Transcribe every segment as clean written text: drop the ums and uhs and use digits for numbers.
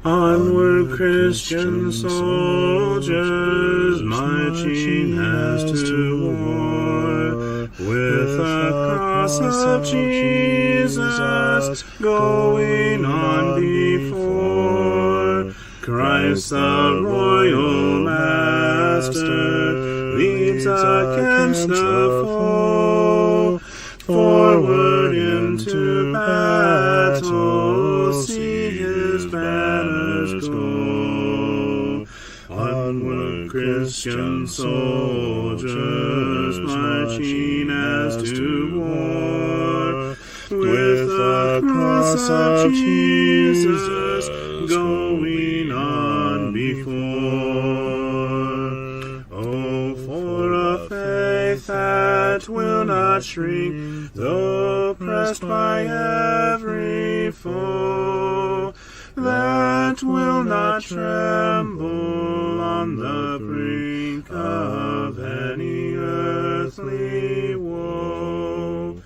Onward, Christian soldiers, marching as to war, with the cross of Jesus going on before. Christ the royal master leads against the foe. Forward into battle, see his banners go. Onward, Christian soldiers, marching as to war, with the cross of Jesus going on before. Oh, for a faith that will not shrink, though pressed by every foe, that will not tremble on the brink of any earthly woe,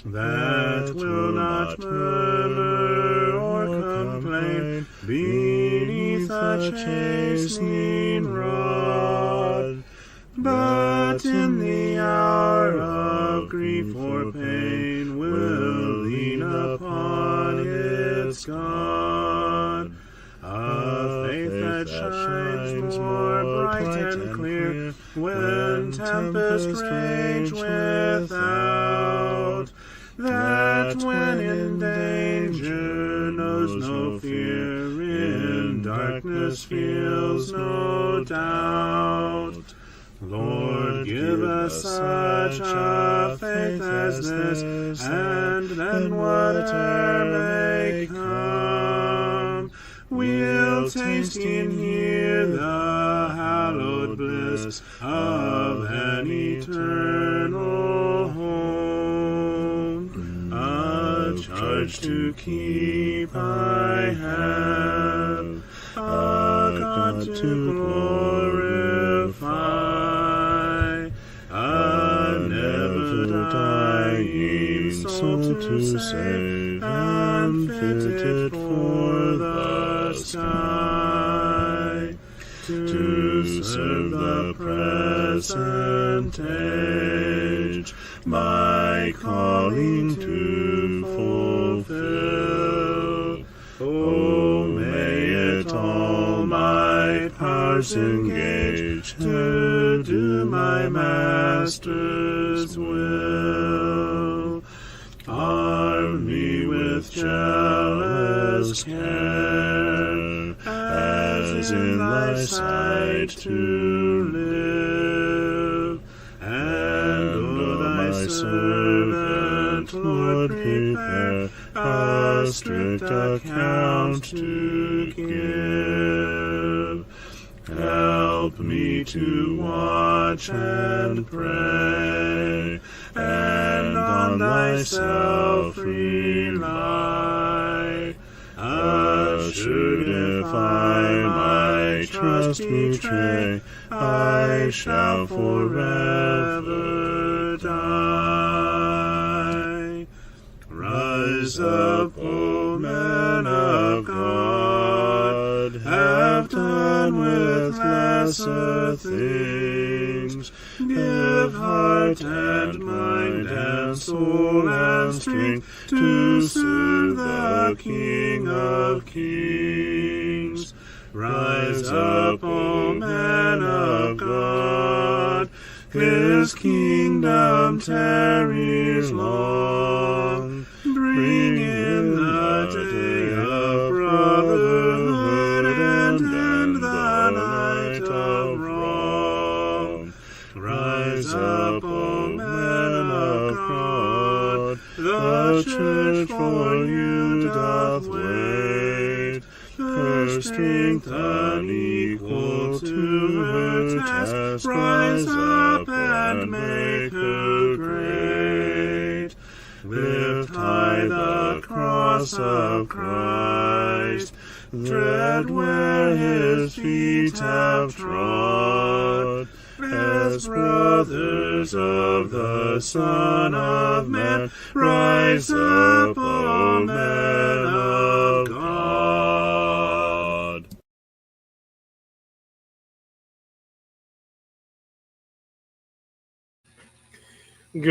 that will not murmur or complain beneath a chastening rod, but in the hour of grief or pain will lean upon its God. A faith that shines more bright and clear when tempests rage without, that when in danger knows no fear, in darkness feels no doubt. Lord, give us such a faith as this, and then whatever may come, we'll taste and hear the hallowed bliss of an eternal home. A charge to keep I have, a God to glorify, a never-dying soul to save, and fitted for the sky, to serve the present age, my calling to fulfill. Oh, may it all my powers engage to do my Master's will. Arm me with jealous care, as in thy sight to live, and O thy servant, Lord, prepare a strict account to give. Help me to watch and pray, and on thyself rely. Assured if I my trust betray, I shall forever die. Rise up, O men of God, have done with lesser things. Give heart and mind and soul and strength to serve the King of Kings. Rise up, O men of God, his kingdom tarries long. Bring in the day of brotherhood and end the night of wrong. Rise up, O men of God, the church for you doth wait. Her strength unequal to her task, rise up and make her great. Lift high the cross of Christ, tread where his feet have trod. As brothers of the Son of Man, rise up, O men of God. Good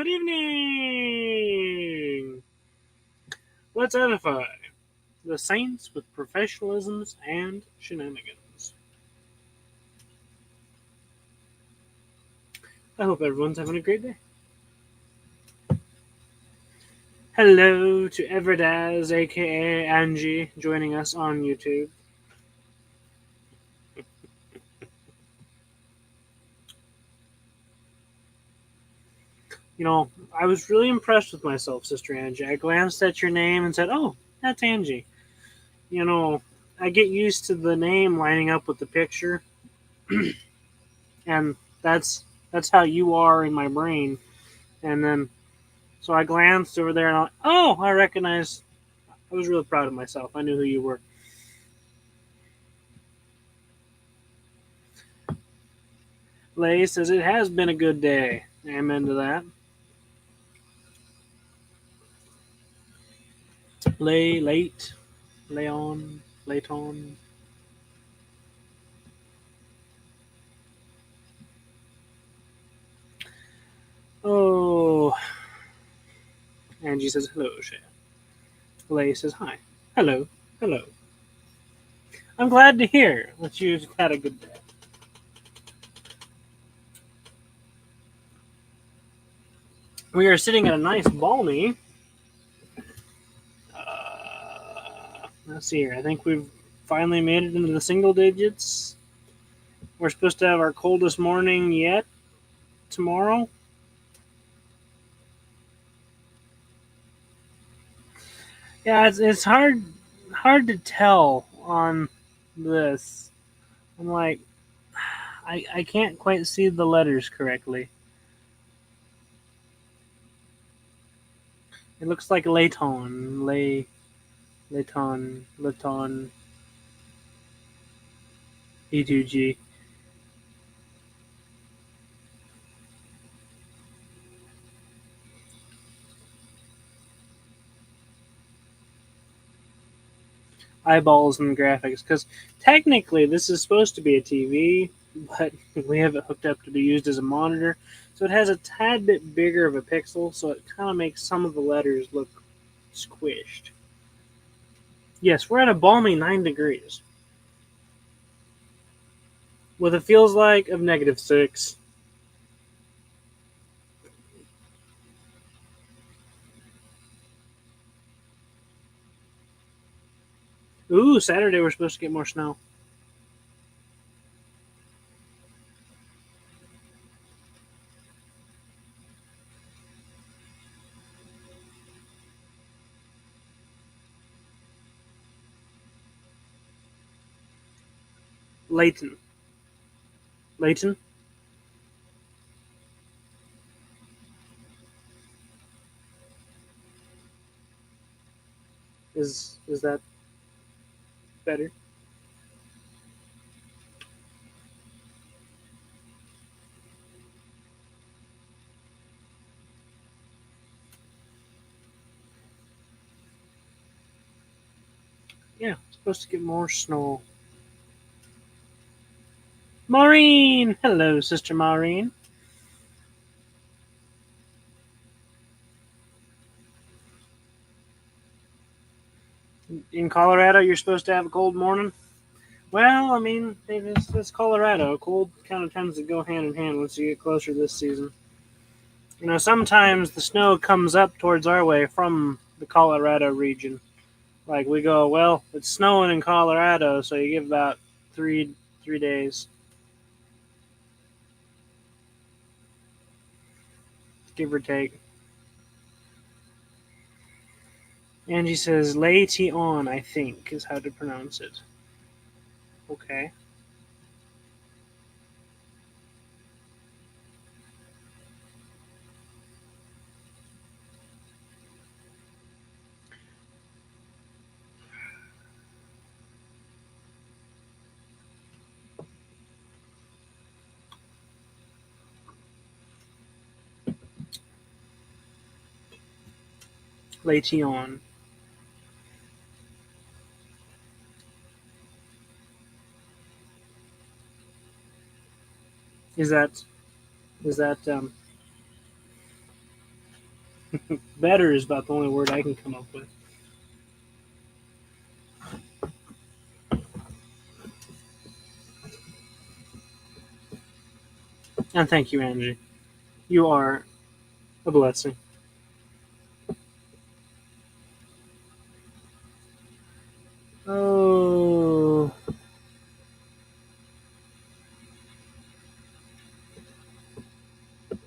evening. Let's edify the saints with professionalisms and shenanigans. I hope everyone's having a great day. Hello to Everdaz, aka Angie, joining us on YouTube. You know, I was really impressed with myself, Sister Angie. I glanced at your name and said, "Oh, that's Angie." You know, I get used to the name lining up with the picture, and that's how you are in my brain. And then, so I glanced over there, and I recognized. I was really proud of myself. I knew who you were. Lay says it has been a good day. Amen to that. Late, lay on, late on. Oh, Angie says hello, Shay. Lay says hi. Hello, hello. I'm glad to hear that you've had a good day. We are sitting at a nice balmy. Let's see here. I think we've finally made it into the single digits. We're supposed to have our coldest morning yet tomorrow. Yeah, it's hard to tell on this. I'm like, I can't quite see the letters correctly. It looks like Layton, Layton, E2G. Eyeballs and graphics, because technically this is supposed to be a TV, but we have it hooked up to be used as a monitor, so it has a tad bit bigger of a pixel, so it kind of makes some of the letters look squished. Yes, we're at a balmy 9 degrees, with it feels like of -6. Ooh, Saturday we're supposed to get more snow. Layton. Layton? Is that better? Yeah, supposed to get more snow. Maureen! Hello, Sister Maureen. In Colorado, you're supposed to have a cold morning? Well, I mean, it's Colorado. Cold kind of tends to go hand in hand once you get closer this season. You know, sometimes the snow comes up towards our way from the Colorado region. Like we go, well, it's snowing in Colorado, so you give about three days, give or take. Angie says Lation, I think, is how to pronounce it. Okay. Lation. Is that better is about the only word I can come up with. And thank you, Angie. You are a blessing. Oh.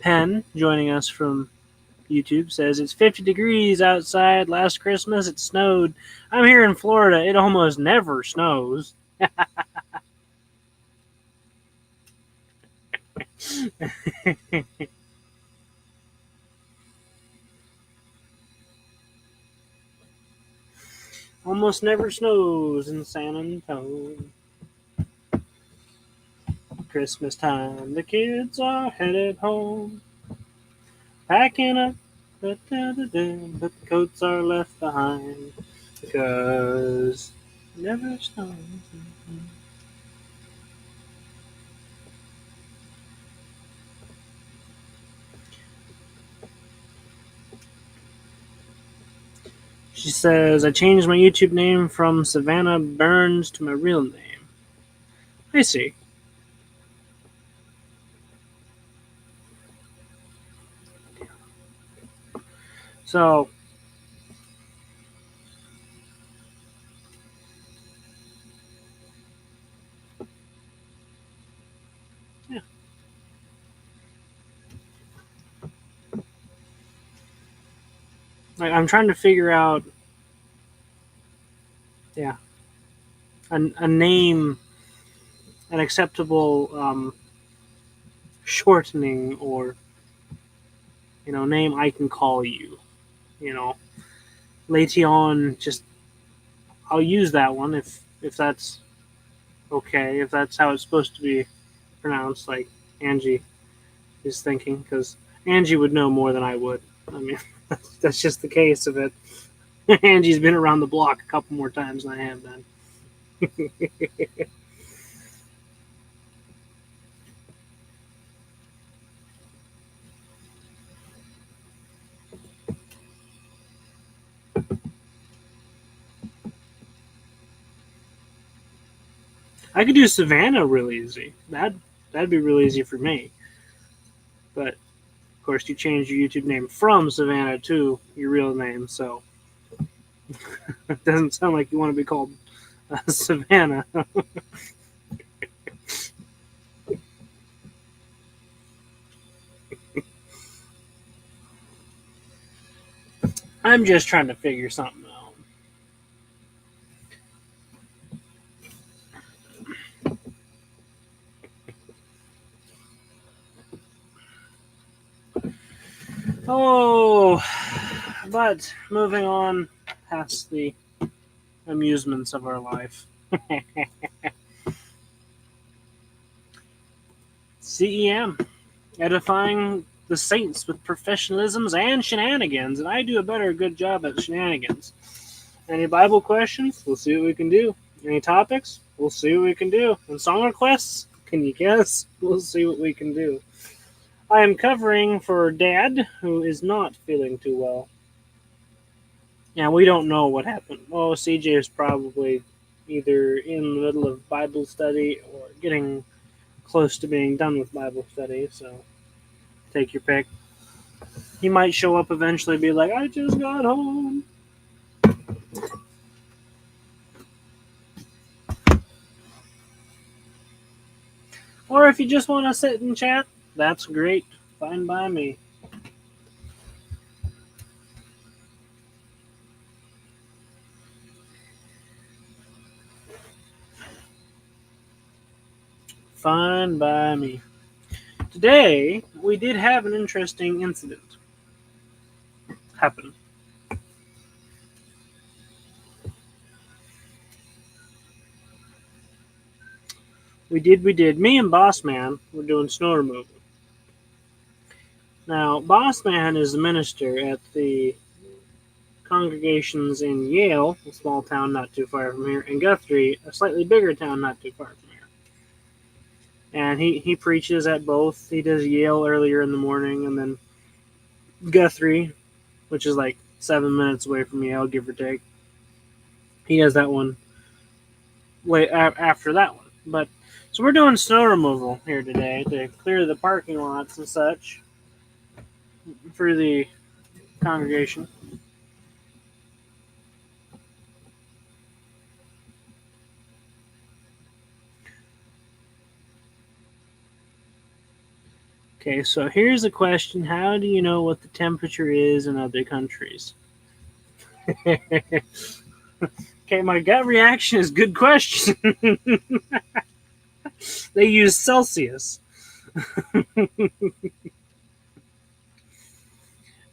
Penn, joining us from YouTube, says it's 50 degrees outside. Last Christmas it snowed. I'm here in Florida. It almost never snows. Almost never snows in San Antonio. Christmas time, the kids are headed home, packing up, but the coats are left behind because it never snows. She says, I changed my YouTube name from Savannah Burns to my real name. I see. So, yeah. I'm trying to figure out, yeah, a name, an acceptable shortening or, name I can call you. Letion, just I'll use that one if that's okay, if that's how it's supposed to be pronounced, like Angie is thinking, because Angie would know more than I would. I mean, that's just the case of it. Angie's been around the block a couple more times than I have done. I could do Savannah real easy. That'd be real easy for me. But of course, you changed your YouTube name from Savannah to your real name, so it doesn't sound like you want to be called Savannah. I'm just trying to figure something out. Oh, but moving on past the amusements of our life. CEM, edifying the saints with professionalisms and shenanigans, and I do a good job at shenanigans. Any Bible questions? We'll see what we can do. Any topics? We'll see what we can do. And song requests? Can you guess? We'll see what we can do. I am covering for Dad, who is not feeling too well. Yeah, we don't know what happened. Oh, CJ is probably either in the middle of Bible study or getting close to being done with Bible study, so take your pick. He might show up eventually and be like, I just got home. Or if you just want to sit and chat, that's great. Fine by me. Fine by me. Today, we did have an interesting incident happen. We did. Me and Boss Man were doing snow removal. Now, Boss Man is the minister at the congregations in Yale, a small town not too far from here, and Guthrie, a slightly bigger town not too far from here. and he preaches at both. He does Yale earlier in the morning, and then Guthrie, which is like 7 minutes away from Yale, give or take. He does that one after that one. But so we're doing snow removal here today to clear the parking lots and such for the congregation. Okay, so here's a question. How do you know what the temperature is in other countries? Okay, my gut reaction is good question. They use Celsius.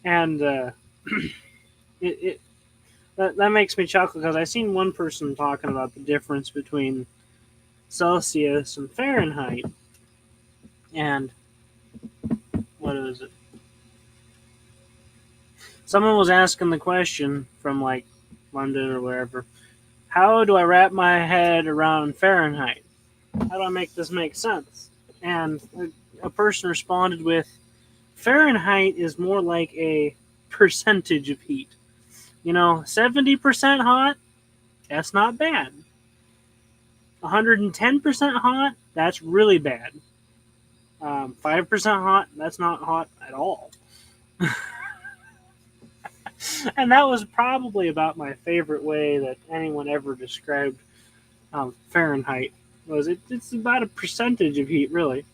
And it that makes me chuckle because I seen one person talking about the difference between Celsius and Fahrenheit. And what is it? Someone was asking the question from like London or wherever. How do I wrap my head around Fahrenheit? How do I make this make sense? And a person responded with, Fahrenheit is more like a percentage of heat. 70% hot, that's not bad. 110% hot, that's really bad. 5% hot, that's not hot at all. And that was probably about my favorite way that anyone ever described Fahrenheit. It's about a percentage of heat, really.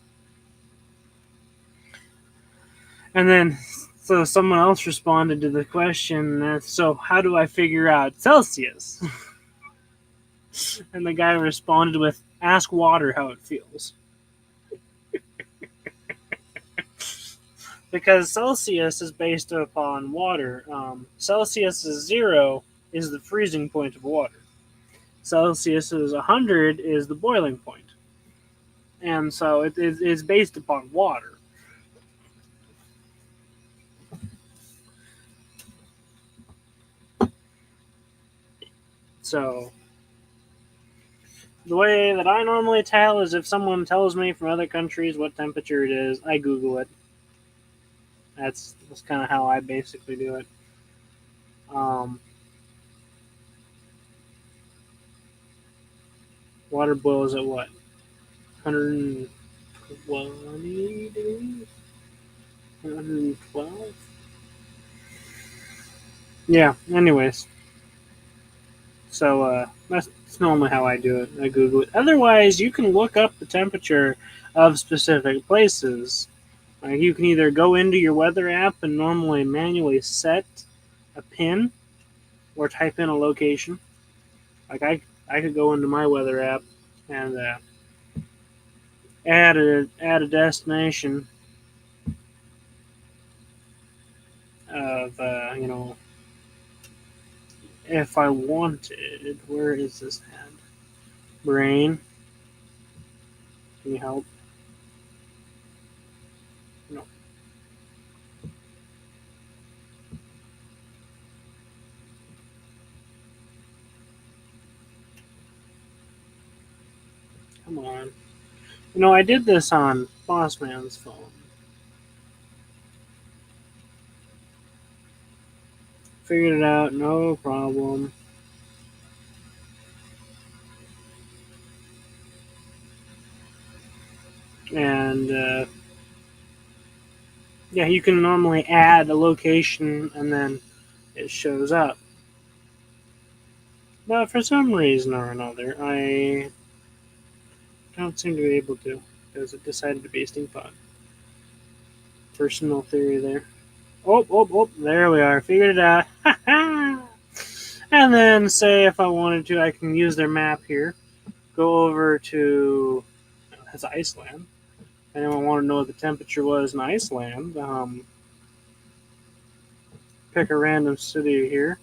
And then, so someone else responded to the question, so how do I figure out Celsius? And the guy responded with, ask water how it feels. Because Celsius is based upon water. Celsius is 0 is the freezing point of water. Celsius is 100 is the boiling point. And so it's based upon water. So the way that I normally tell is if someone tells me from other countries what temperature it is, I Google it. That's kind of how I basically do it. Water boils at what? 120 degrees? 112? Yeah, anyways. So that's normally how I do it. I Google it. Otherwise, you can look up the temperature of specific places. You can either go into your weather app and normally manually set a pin or type in a location. Like I could go into my weather app and add a destination of if I wanted. Where is this at? Brain, can you help? No. Come on. I did this on Bossman's phone. Figured it out, no problem. And yeah, you can normally add a location and then it shows up. But for some reason or another, I don't seem to be able to because it decided to be a stink pod. Personal theory there. Oh, there we are. Figured it out. And then say if I wanted to, I can use their map here. Go over to that's Iceland. If anyone want to know what the temperature was in Iceland, pick a random city here.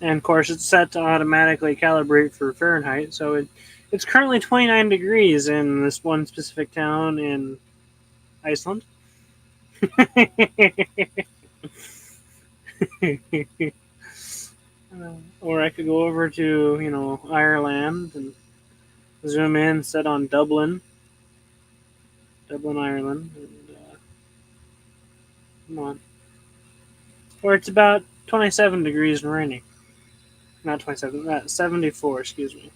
And of course, it's set to automatically calibrate for Fahrenheit. So it's currently 29 degrees in this one specific town in Iceland. Or I could go over to, Ireland and zoom in, set on Dublin, Ireland, and come on. Where it's about 27 degrees and rainy. Not 27, 74, excuse me.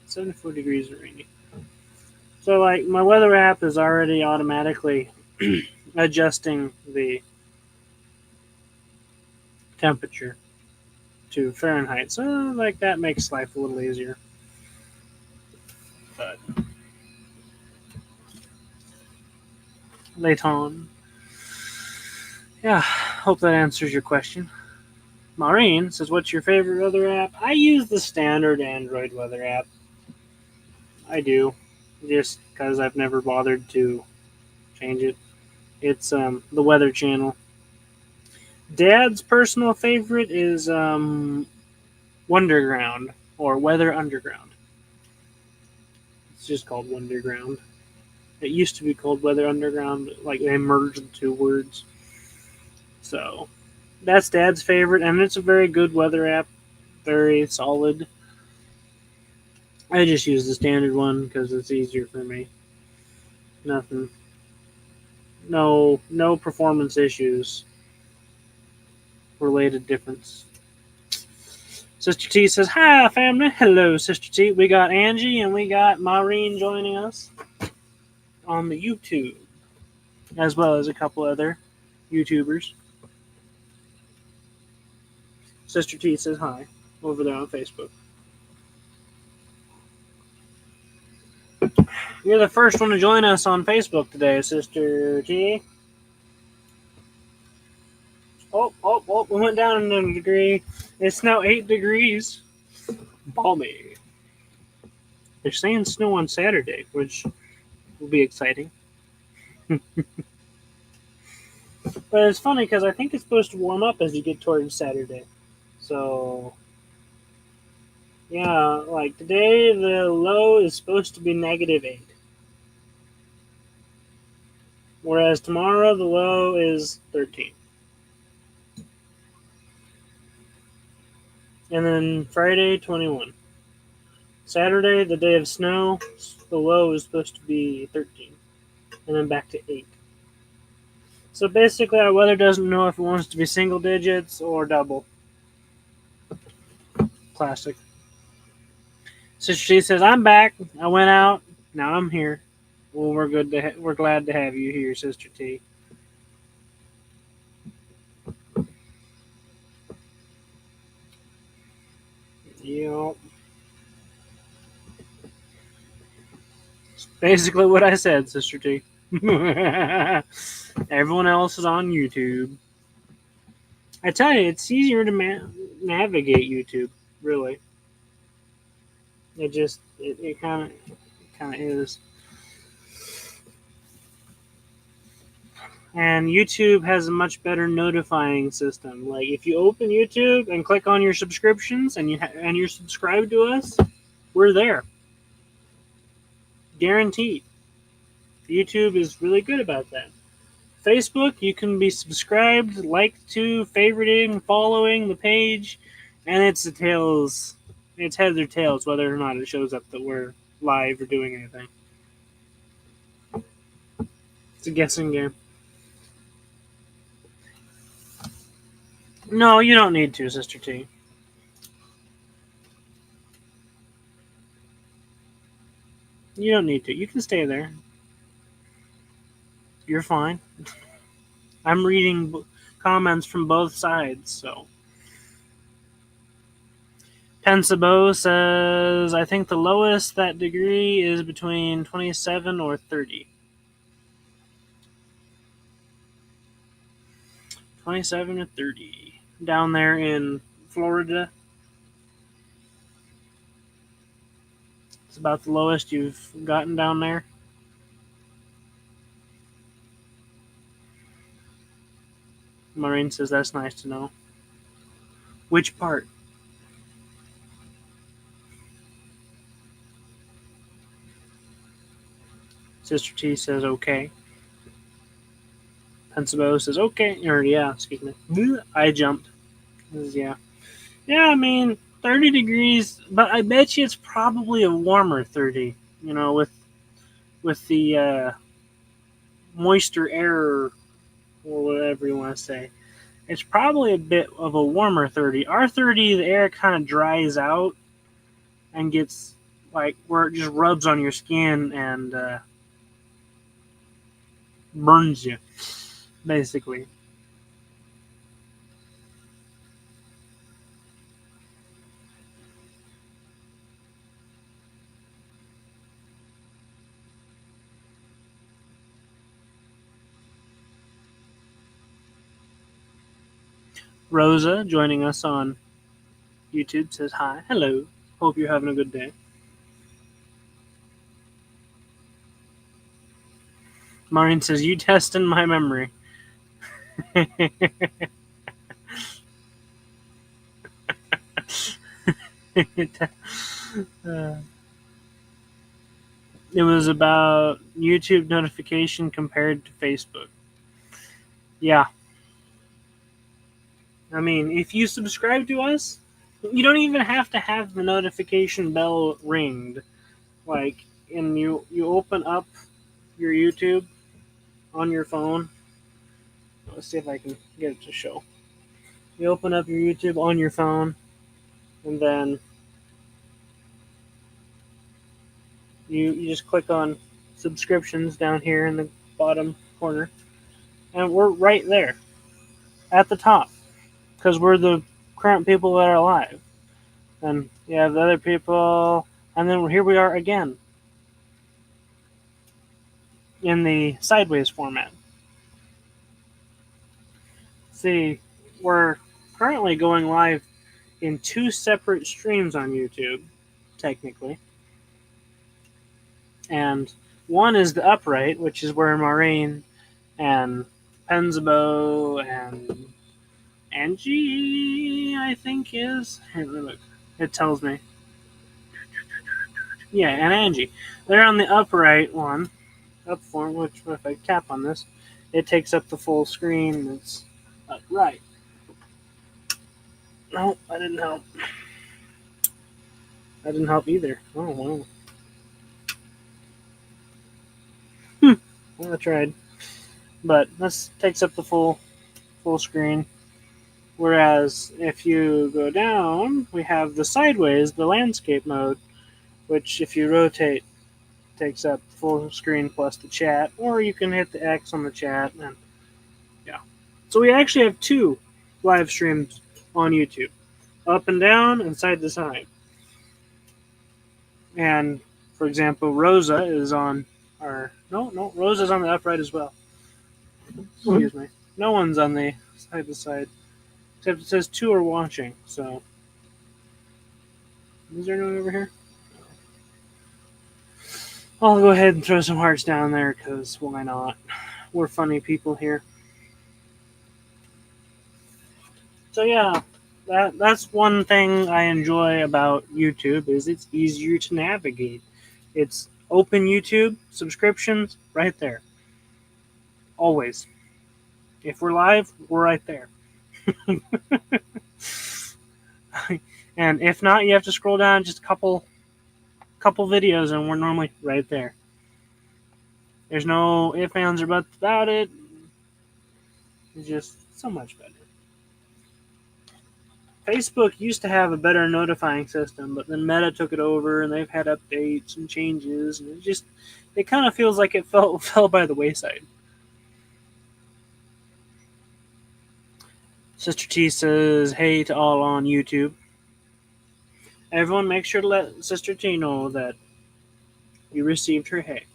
74 degrees and rainy. So, like, my weather app is already automatically adjusting the temperature to Fahrenheit. So, like, that makes life a little easier. But later on. Yeah, hope that answers your question. Maureen says, what's your favorite weather app? I use the standard Android weather app. I do. Just because I've never bothered to change it. It's the Weather Channel. Dad's personal favorite is Wonderground or Weather Underground. It's just called Wonderground. It used to be called Weather Underground, but like they merged the two words. So that's Dad's favorite, and it's a very good weather app. Very solid. I just use the standard one because it's easier for me. Nothing. No performance issues. Related difference. Sister T says, hi, family. Hello, Sister T. We got Angie and we got Maureen joining us on the YouTube, as well as a couple other YouTubers. Sister T says hi over there on Facebook. You're the first one to join us on Facebook today, Sister T. Oh, we went down a degree. It's now 8 degrees. Balmy. They're saying snow on Saturday, which will be exciting. But it's funny because I think it's supposed to warm up as you get towards Saturday. So, yeah, like today the low is supposed to be -8. Whereas tomorrow the low is 13. And then Friday, 21. Saturday, the day of snow, the low is supposed to be 13. And then back to 8. So basically, our weather doesn't know if it wants to be single digits or double. Classic. Sister G says, I'm back. I went out. Now I'm here. Well, we're glad to have you here, Sister T. Yep. It's basically what I said, Sister T. Everyone else is on YouTube. I tell you, it's easier to navigate YouTube, really. It kind of is. And YouTube has a much better notifying system. Like if you open YouTube and click on your subscriptions and you're subscribed to us, we're there. Guaranteed. YouTube is really good about that. Facebook, you can be subscribed, liked to, favoriting, following the page, and it's the tails. It's heads or tails whether or not it shows up that we're live or doing anything. It's a guessing game. No, you don't need to, Sister T. You don't need to. You can stay there. You're fine. I'm reading comments from both sides, so. Pensabo says, I think the lowest that degree is between 27 or 30. 27 or 30. Down there in Florida. It's about the lowest you've gotten down there. Maureen says, that's nice to know. Which part? Sister T says, okay. Pensabo says, okay. Or, yeah, excuse me. I jumped. Yeah. Yeah, I mean, 30 degrees, but I bet you it's probably a warmer 30, with the moisture air or whatever you want to say. It's probably a bit of a warmer 30. Our 30, the air kind of dries out and gets like where it just rubs on your skin and burns you, basically. Rosa joining us on YouTube says hi. Hello. Hope you're having a good day. Maureen says, you testing my memory. Uh, it was about YouTube notification compared to Facebook. Yeah. I mean, if you subscribe to us, you don't even have to have the notification bell ringed. Like, and you open up your YouTube on your phone. Let's see if I can get it to show. You open up your YouTube on your phone, and then you just click on subscriptions down here in the bottom corner, and we're right there at the top because we're the current people that are alive. And you have the other people, and then here we are again in the sideways format. See, we're currently going live in two separate streams on YouTube, technically. And one is the upright, which is where Maureen and Penzabo and Angie, I think, is. Here, look. It tells me. Yeah, and Angie. They're on the upright one. Up form, which if I tap on this, it takes up the full screen. It's upright. No, that didn't help. That didn't help either. Oh, wow. Well, I tried. But this takes up the full screen. Whereas if you go down, we have the sideways, the landscape mode, which if you rotate takes up full screen plus the chat, or you can hit the X on the chat, and yeah. So we actually have two live streams on YouTube, up and down and side to side. And for example, Rosa is on our Rosa's on the upright as well. Excuse me. No one's on the side to side, except it says two are watching. So is there anyone over here? I'll go ahead and throw some hearts down there because why not? We're funny people here. So yeah, that's one thing I enjoy about YouTube is it's easier to navigate. It's open YouTube subscriptions right there. Always. If we're live, we're right there. And if not, you have to scroll down just a couple videos and we're normally right there. There's no ifs, ands, or buts about it. It's just so much better. Facebook used to have a better notifying system, but then Meta took it over and they've had updates and changes, and it kind of feels like it fell by the wayside. Sister T says, hey to all on YouTube. Everyone make sure to let Sister T know that you received her hey.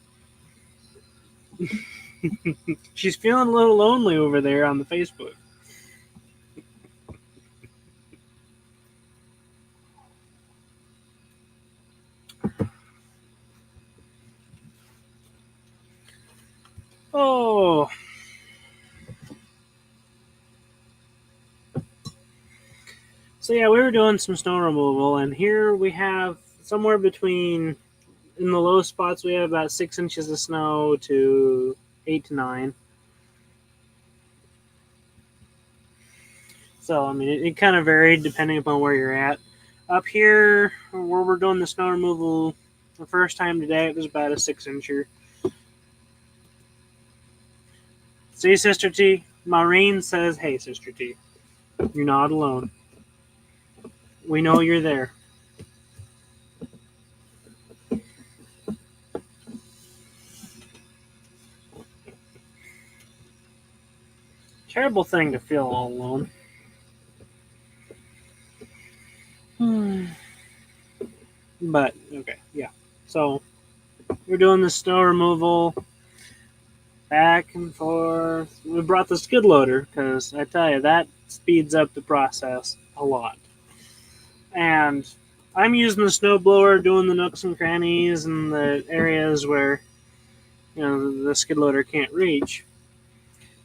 She's feeling a little lonely over there on the Facebook. Oh. So yeah, we were doing some snow removal, and here we have somewhere between, in the low spots, we have about 6 inches of snow to 8 to 9. So, I mean, it kind of varied depending upon where you're at. Up here, where we're doing the snow removal the first time today, it was about a 6-incher. See, Sister T? Maureen says, hey, Sister T, you're not alone. We know you're there. Terrible thing to feel all alone. But, okay, yeah. So, we're doing the snow removal back and forth. We brought the skid loader because I tell you, that speeds up the process a lot. And I'm using the snow blower, doing the nooks and crannies and the areas where the skid loader can't reach.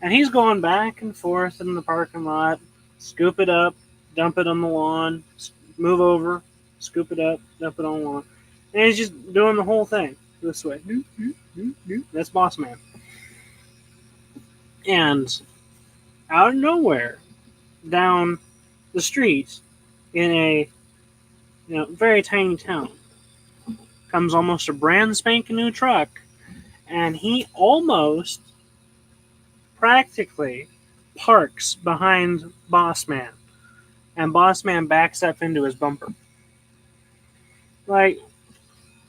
And he's going back and forth in the parking lot, scoop it up, dump it on the lawn, move over, scoop it up, dump it on the lawn. And he's just doing the whole thing this way. That's Boss Man. And out of nowhere, down the street in a very tiny town, comes almost a brand spanking new truck, and he almost practically parks behind Boss Man, and Boss Man backs up into his bumper. Like,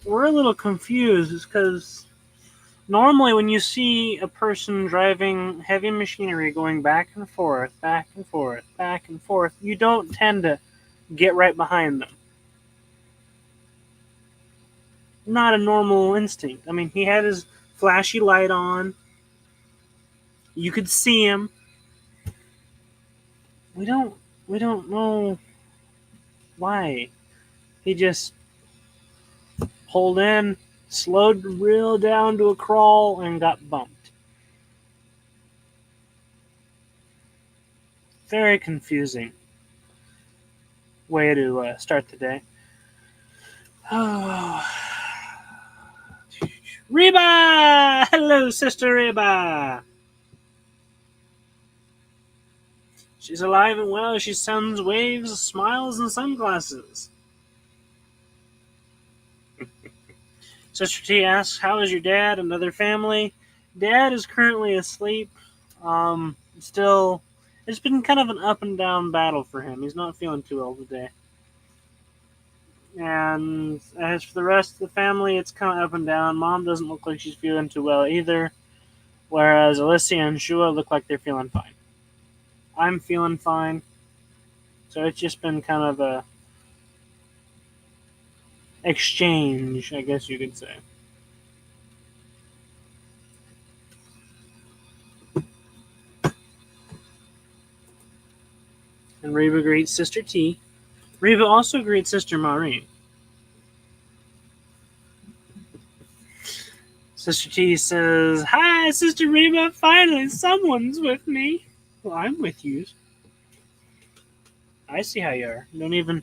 we're a little confused because normally when you see a person driving heavy machinery going back and forth, back and forth, back and forth, you don't tend to get right behind them. Not a normal instinct. I mean, he had his flashy light on. You could see him. We don't know why. He just pulled in, slowed real down to a crawl, and got bumped. Very confusing way to start the day. Oh. Reba! Hello, Sister Reba! She's alive and well. She sends waves, smiles, and sunglasses. Sister T asks, how is your dad and other family? Dad is currently asleep. Still, it's been kind of an up and down battle for him. He's not feeling too well today. And as for the rest of the family, it's kind of up and down. Mom doesn't look like she's feeling too well either, whereas Alicia and Shua look like they're feeling fine. I'm feeling fine. So it's just been kind of a exchange, I guess you could say. And Reba greets Sister T. Reba also greets Sister Maureen. Sister T says, hi, Sister Reba, finally someone's with me. Well, I'm with you. I see how you are. Don't even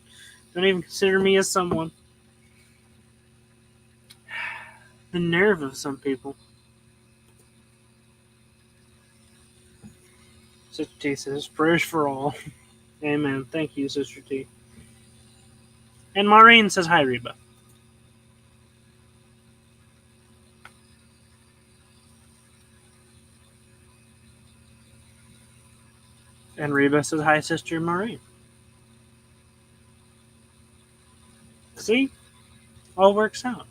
consider me as someone. The nerve of some people. Sister T says, prayers for all. Amen. Thank you, Sister T. And Maureen says, hi, Reba. And Reba says, hi, Sister Maureen. See? All works out.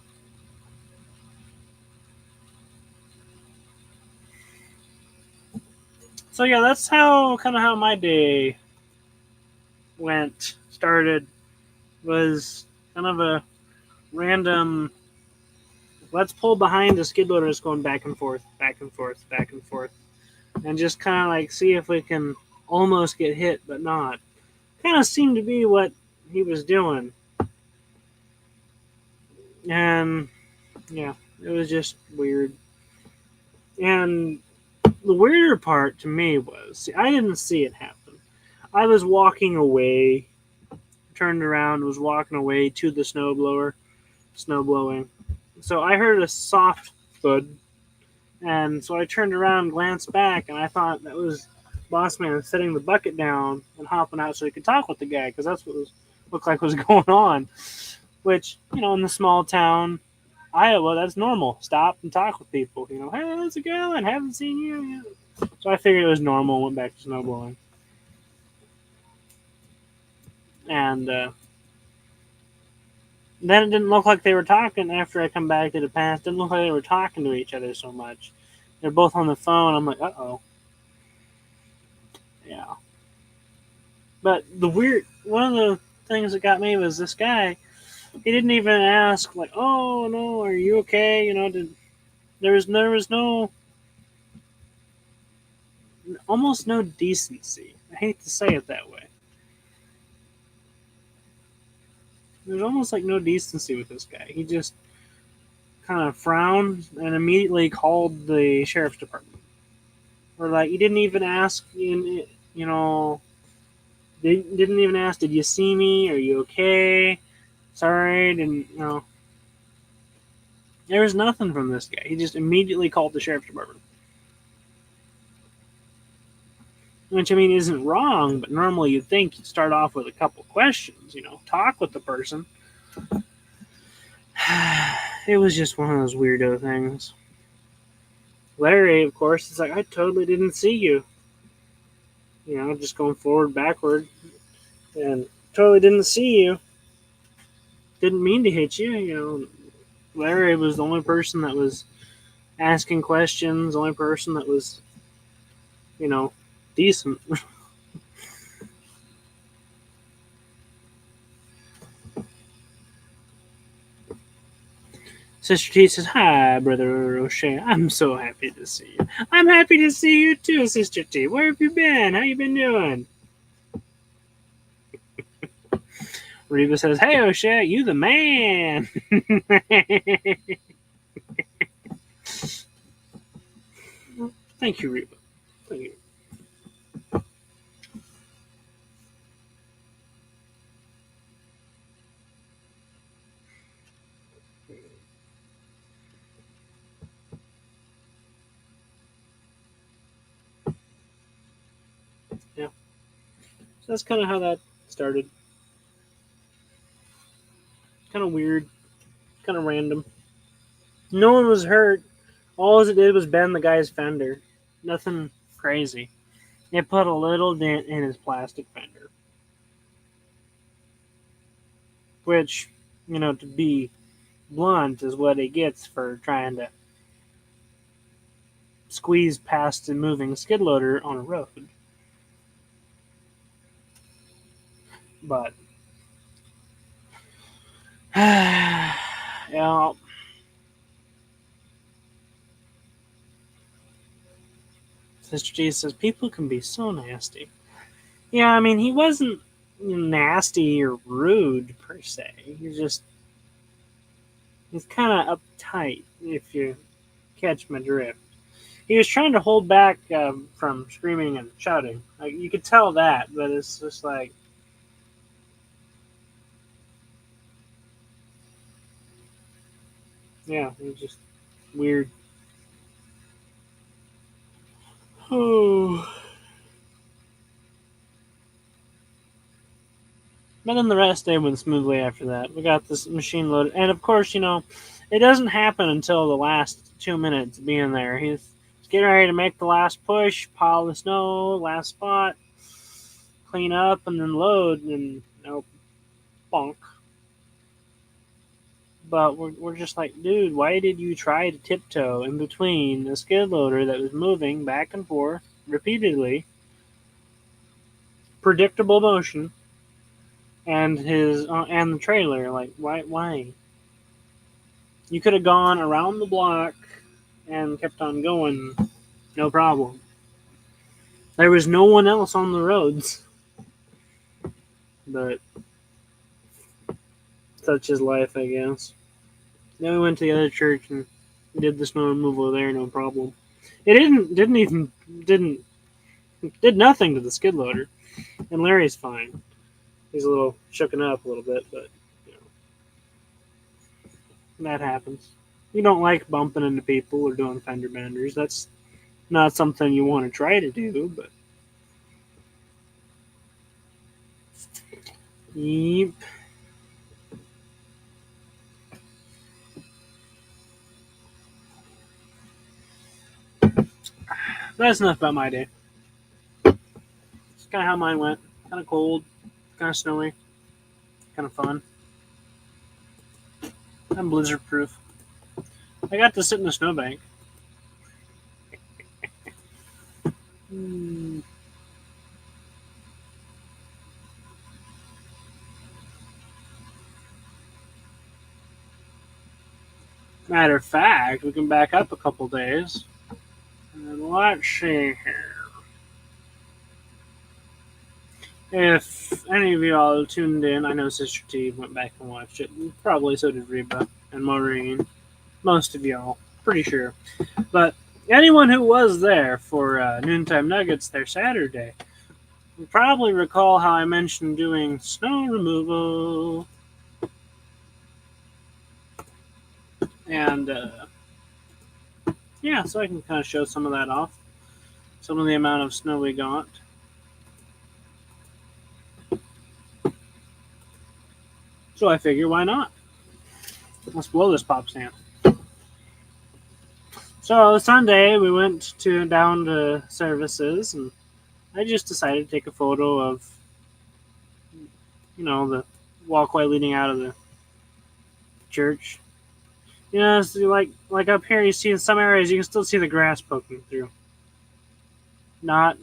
So yeah, that's how my day started. Was kind of a random, let's pull behind the skid loader that's going back and forth, back and forth, back and forth. And just kind of like see if we can almost get hit, but not. Kind of seemed to be what he was doing. And yeah, it was just weird. And the weirder part to me was, I didn't see it happen. I was walking away, turned around, was walking away to the snowblower, snow blowing. So I heard a soft thud, and so I turned around, glanced back, and I thought that was boss man is setting the bucket down and hopping out so he could talk with the guy because that's what looked like was going on. Which, in the small town Iowa, that's normal. Stop and talk with people. Hey, how's it going? Haven't seen you yet. So I figured it was normal. Went back to snowblowing, and then it didn't look like they were talking. After I come back to the past, it didn't look like they were talking to each other so much. They're both on the phone. I'm like, uh-oh. Yeah. But one of the things that got me was this guy. He didn't even ask, like, oh, no, are you okay? There was no, almost no decency. I hate to say it that way. There's almost like no decency with this guy. He just kind of frowned and immediately called the sheriff's department. Or like he didn't even ask, they didn't even ask, did you see me? Are you okay? Sorry, didn't. There was nothing from this guy. He just immediately called the sheriff's department. Which, I mean, isn't wrong, but normally you'd think you'd start off with a couple questions, talk with the person. It was just one of those weirdo things. Larry, of course, is like, I totally didn't see you. Just going forward, backward, and totally didn't see you. Didn't mean to hit you. Larry was the only person that was asking questions, the only person that was, decent. Sister T says, hi, Brother O'Shea. I'm so happy to see you. I'm happy to see you too, Sister T. Where have you been? How you been doing? Reba says, hey, O'Shea, you the man. Thank you, Reba. Thank you. Yeah. So that's kind of how that started. Kind of weird. Kind of random. No one was hurt. All it did was bend the guy's fender. Nothing crazy. It put a little dent in his plastic fender. Which, to be blunt, is what it gets for trying to squeeze past a moving skid loader on a road. But, yeah. Sister G says, people can be so nasty. Yeah, I mean, he wasn't nasty or rude, per se. He's kind of uptight, if you catch my drift. He was trying to hold back from screaming and shouting. Like, you could tell that, but it's just like, yeah, it was just weird. Oh. But then the rest day went smoothly after that. We got this machine loaded. And of course, it doesn't happen until the last 2 minutes being there. He's getting ready to make the last push, pile the snow, last spot, clean up, and then load, and bonk. But we're just like, dude, why did you try to tiptoe in between a skid loader that was moving back and forth repeatedly, predictable motion, and the trailer? Like, why? You could have gone around the block and kept on going, no problem. There was no one else on the roads, but such is life, I guess. Then we went to the other church and did the snow removal there, no problem. It did nothing to the skid loader, and Larry's fine. He's a little shooken up a little bit, but that happens. You don't like bumping into people or doing fender benders. That's not something you want to try to do, but Yep. That's enough about my day. It's kind of how mine went. Kind of cold, kind of snowy, kind of fun. I'm blizzard proof. I got to sit in the snowbank. Hmm. Matter of fact, we can back up a couple days. And let's see here. If any of y'all tuned in, I know Sister T went back and watched it. Probably so did Reba and Maureen. Most of y'all, pretty sure. But anyone who was there for Noontime Nuggets there Saturday will probably recall how I mentioned doing snow removal. And yeah, so I can kind of show some of that off. Some of the amount of snow we got. So I figure, why not? Let's blow this pop stand. So Sunday we went down to services, and I just decided to take a photo of, the walkway leading out of the church. So like up here, you see in some areas you can still see the grass poking through. Not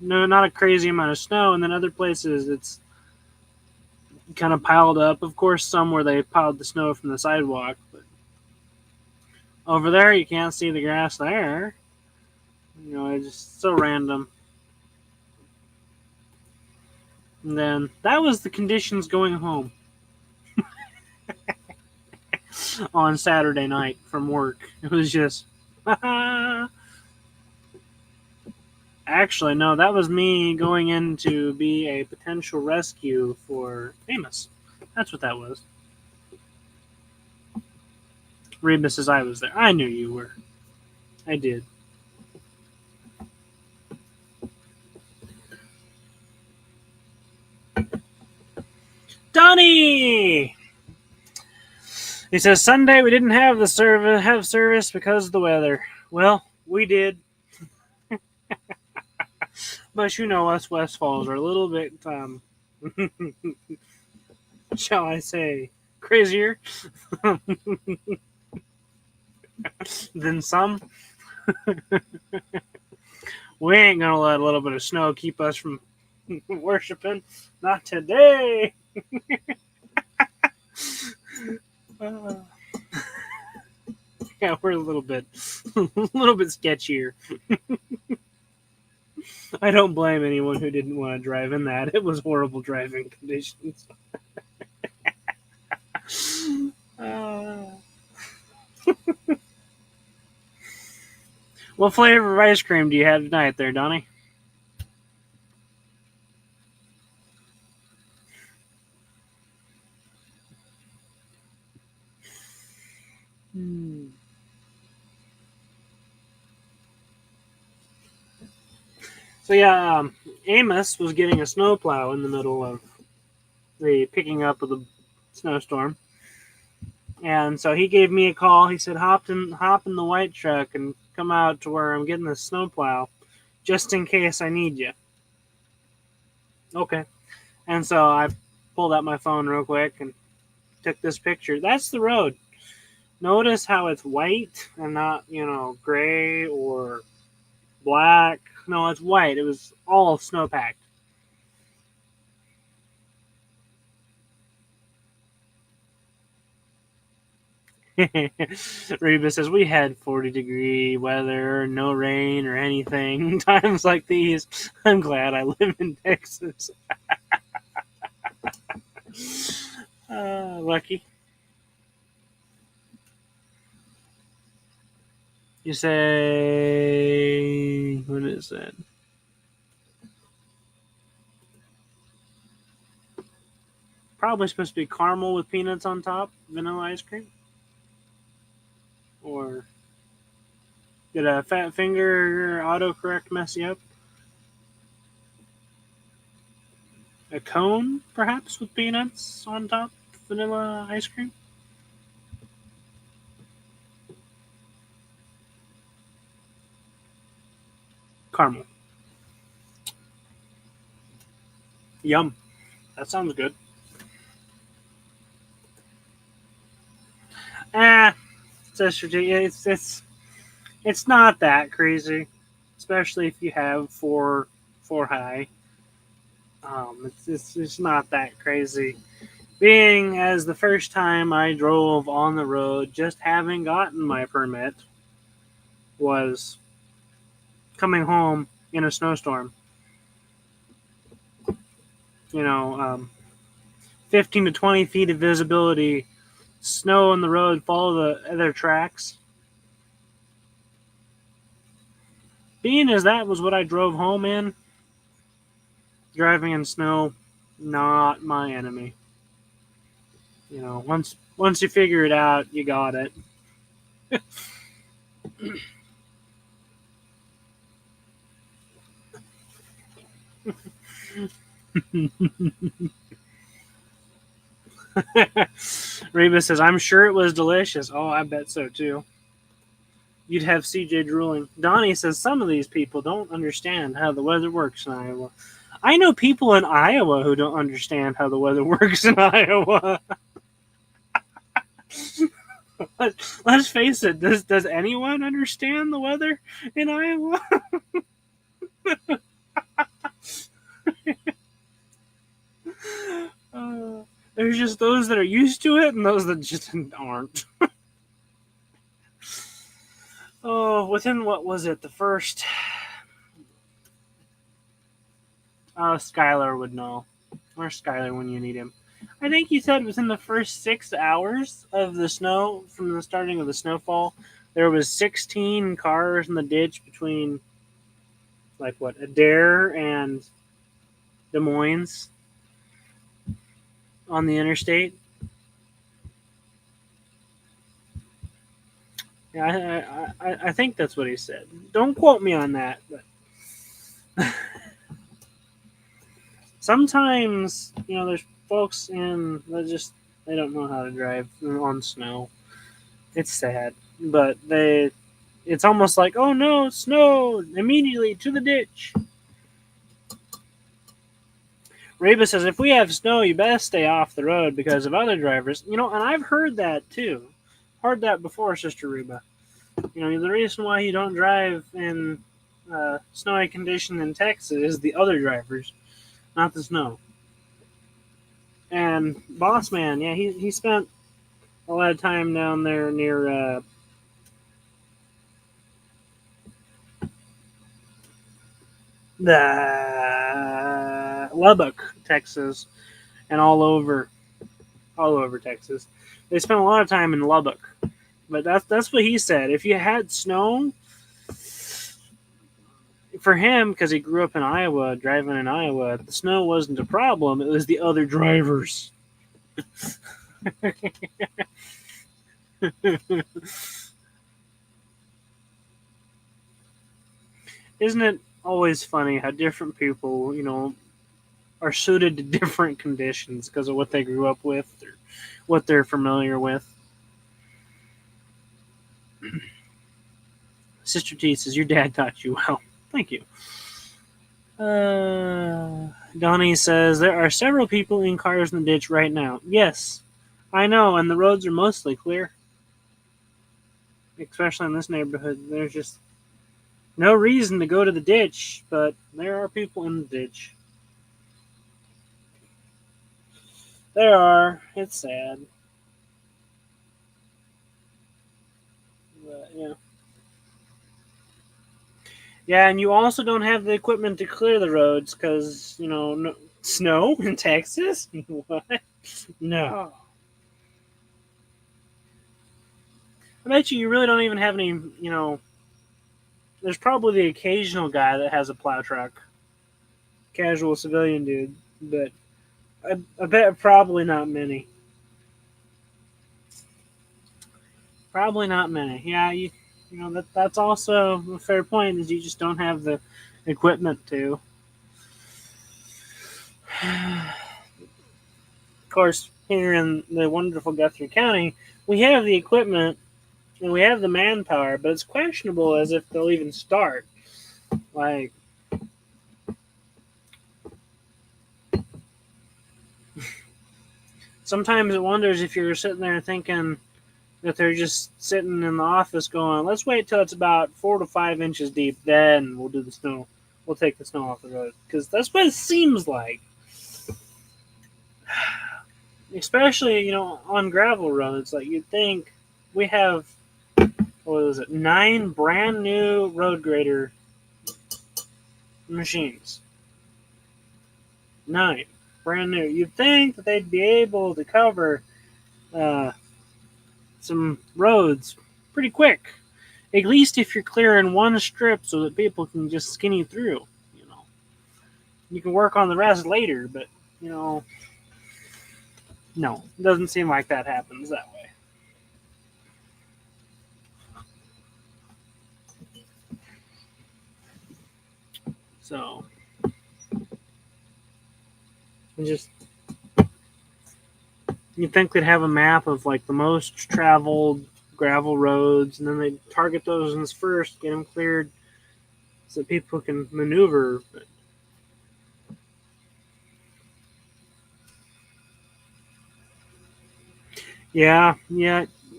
not a crazy amount of snow, and then other places it's kind of piled up. Of course, some where they piled the snow from the sidewalk, but over there you can't see the grass there. It's just so random. And then that was the conditions going home on Saturday night from work. It was just, actually, no, that was me going in to be a potential rescue for Amos. That's what that was. Reba says I was there. I knew you were. I did. Donnie! He says Sunday we didn't have service because of the weather. Well, we did. But us West Falls are a little bit, shall I say, crazier than some. We ain't gonna let a little bit of snow keep us from worshiping. Not today. Yeah, we're a little bit sketchier. I don't blame anyone who didn't want to drive in that. It was horrible driving conditions. What flavor of ice cream do you have tonight there, Donnie? So yeah, Amos was getting a snowplow in the middle of the picking up of the snowstorm, and so he gave me a call. He said, hop in the white truck and come out to where I'm getting the snowplow, just in case I need you." Okay, and so I pulled out my phone real quick and took this picture. That's the road. Notice how it's white and not gray or black. No, it's white. It was all snow packed. Reba says we had 40-degree weather, no rain or anything. Times like these, I'm glad I live in Texas. Lucky. You say, what is that? Probably supposed to be caramel with peanuts on top, vanilla ice cream. Or did a fat finger autocorrect mess you up? A cone, perhaps, with peanuts on top, vanilla ice cream. Caramel. Yum. That sounds good. Ah, it's not that crazy, especially if you have four high. It's not that crazy. Being as the first time I drove on the road, just having gotten my permit, was coming home in a snowstorm. You know, 15 to 20 feet of visibility, snow on the road, follow the other tracks. Being as that was what I drove home in, driving in snow, not my enemy. Once you figure it out, you got it. Reba says, I'm sure it was delicious. Oh, I bet so too. You'd have CJ drooling. Donnie says, some of these people don't understand how the weather works in Iowa. I know people in Iowa who don't understand how the weather works in Iowa. Let's face it, does anyone understand the weather in Iowa? There's just those that are used to it and those that just aren't. Oh, within what was it? The first. Skylar would know. Where's Skylar when you need him? I think he said within the first 6 hours of the snow, from the starting of the snowfall, there was 16 cars in the ditch between, Adair and Des Moines on the interstate. Yeah, I think that's what he said. Don't quote me on that, but sometimes, there's folks in that they don't know how to drive on snow. It's sad, but it's almost like, oh no, snow, immediately to the ditch. Reba says, if we have snow, you best stay off the road because of other drivers. And I've heard that too. Heard that before, Sister Reba. The reason why you don't drive in snowy condition in Texas is the other drivers, not the snow. And Boss Man, yeah, he spent a lot of time down there near the Lubbock, Texas, and all over Texas. They spent a lot of time in Lubbock, but that's what he said. If you had snow, for him, because he grew up in Iowa, driving in Iowa, the snow wasn't a problem. It was the other drivers. Isn't it always funny how different people, are suited to different conditions because of what they grew up with or what they're familiar with? Sister T says, your dad taught you well. Thank you. Donnie says, there are several people in cars in the ditch right now. Yes, I know, and the roads are mostly clear. Especially in this neighborhood. There's just no reason to go to the ditch, but there are people in the ditch. There are. It's sad. But, yeah. Yeah, and you also don't have the equipment to clear the roads because, no, snow in Texas? What? No. I bet you really don't even have any, there's probably the occasional guy that has a plow truck. Casual civilian dude. But I bet probably not many. Probably not many. Yeah, that's also a fair point, is you just don't have the equipment to. Of course, here in the wonderful Guthrie County, we have the equipment and we have the manpower, but it's questionable as if they'll even start. Like, sometimes it wonders if you're sitting there thinking that they're just sitting in the office going, let's wait till it's about 4 to 5 inches deep, then we'll do the snow. We'll take the snow off the road. Because that's what it seems like. Especially, on gravel roads. Like, you'd think we have, 9 brand new road grader machines. 9. Brand new. You'd think that they'd be able to cover some roads pretty quick. At least if you're clearing one strip so that people can just skinny through. You can work on the rest later, but, no, it doesn't seem like that happens that way. So, you'd think they'd have a map of like the most traveled gravel roads, and then they'd target those ones first, get them cleared, so people can maneuver. But yeah,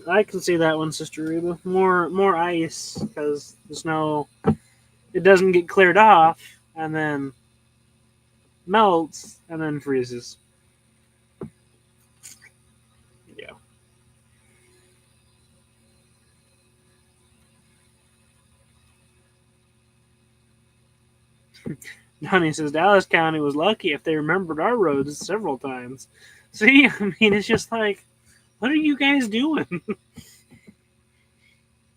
I can see that one, Sister Reba. More ice because the snow, it doesn't get cleared off, and then melts, and then freezes. Yeah. Donnie says Dallas County was lucky if they remembered our roads several times. See, I mean, it's just like, what are you guys doing?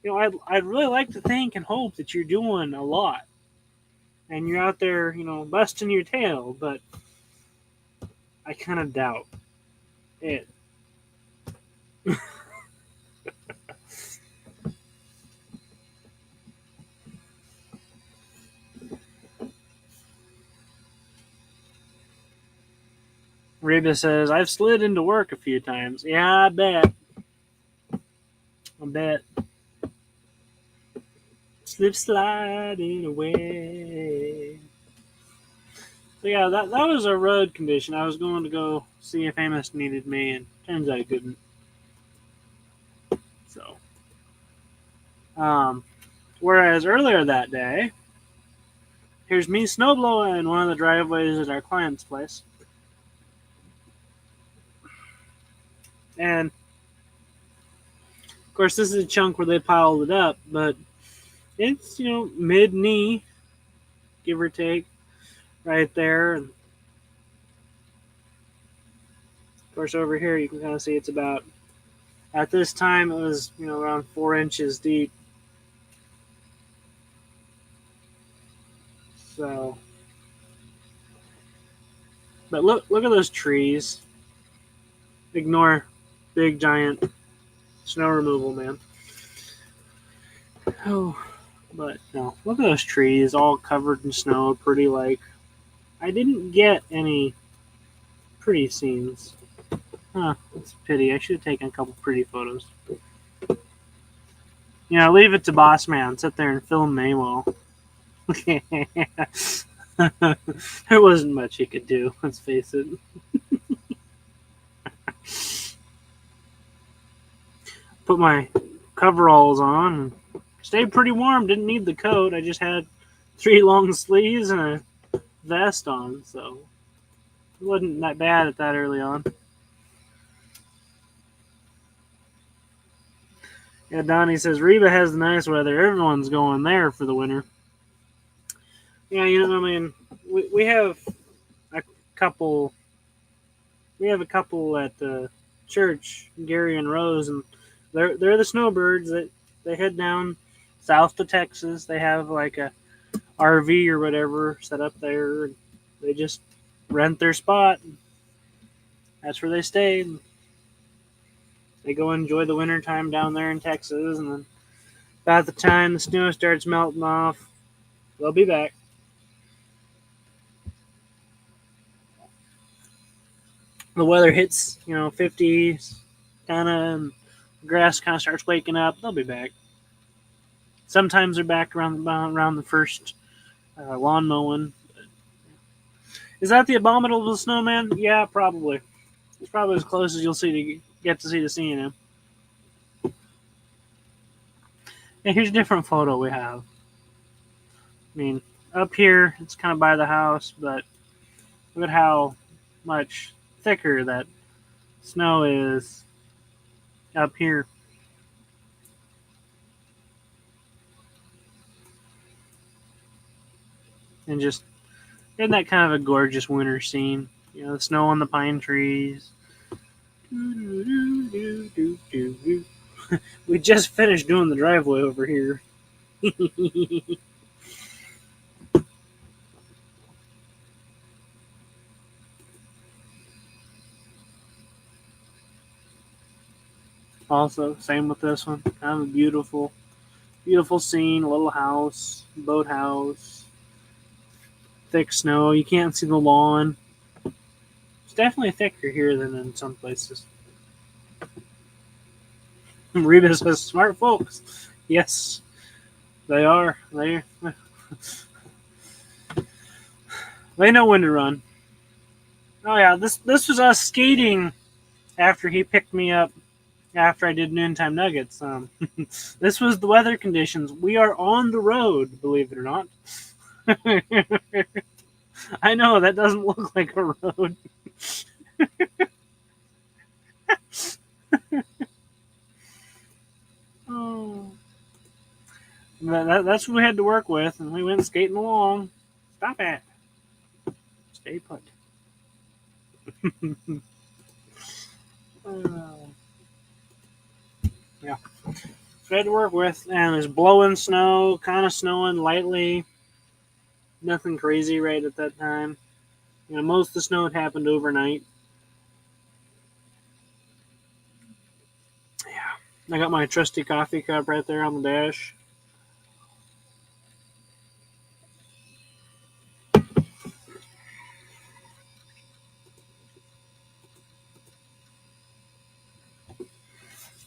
I'd really like to think and hope that you're doing a lot, and you're out there, busting your tail, but I kind of doubt it. Reba says, I've slid into work a few times. Yeah, I bet. Slip sliding away. So yeah, that was a road condition. I was going to go see if Amos needed me, and turns out he couldn't. So, whereas earlier that day, here's me snowblowing in one of the driveways at our client's place. And, of course, this is a chunk where they piled it up, but it's, mid-knee, give or take, right there. And, of course, over here you can kind of see it's about, at this time, it was, around 4 inches deep. So, but look at those trees. Ignore big giant snow removal, man. Oh, but no, look at those trees all covered in snow. Pretty like, I didn't get any pretty scenes. Huh, that's a pity. I should have taken a couple pretty photos. Leave it to Boss Man. Sit there and film Maywell. There wasn't much he could do, let's face it. Put my coveralls on and stayed pretty warm. Didn't need the coat. I just had 3 long sleeves and a vest on, so it wasn't that bad at that early on. Yeah, Donnie says Reba has the nice weather. Everyone's going there for the winter. Yeah, we have a couple. We have a couple at the church, Gary and Rose, and they're the snowbirds. They head down south to Texas. They have like a RV or whatever set up there. And they just rent their spot. That's where they stay. And they go enjoy the winter time down there in Texas, and then about the time the snow starts melting off, they'll be back. the weather hits, 50s, kind of, grass kind of starts waking up, they'll be back. Sometimes they're back around the first lawn mowing. Is that the abominable snowman? Yeah, probably. It's probably as close as you'll get to seeing him. Yeah, here's a different photo we have. I mean, up here it's kind of by the house, but look at how much thicker that snow is up here. And just, isn't that kind of a gorgeous winter scene? The snow on the pine trees. We just finished doing the driveway over here. Also, same with this one. Kind of a beautiful scene. A little house, boathouse, thick snow. You can't see the lawn. It's definitely thicker here than in some places. Reba says, "Smart folks." Yes, they are. They know when to run. Oh yeah, this was us skating after he picked me up after I did noontime nuggets. This was the weather conditions. We are on the road, believe it or not. I know that doesn't look like a road. Oh. That's what we had to work with, and we went skating along. Stop it. Stay put. Yeah. So we had to work with, and it's blowing snow, kind of snowing lightly. Nothing crazy right at that time. Most of the snow had happened overnight. Yeah. I got my trusty coffee cup right there on the dash.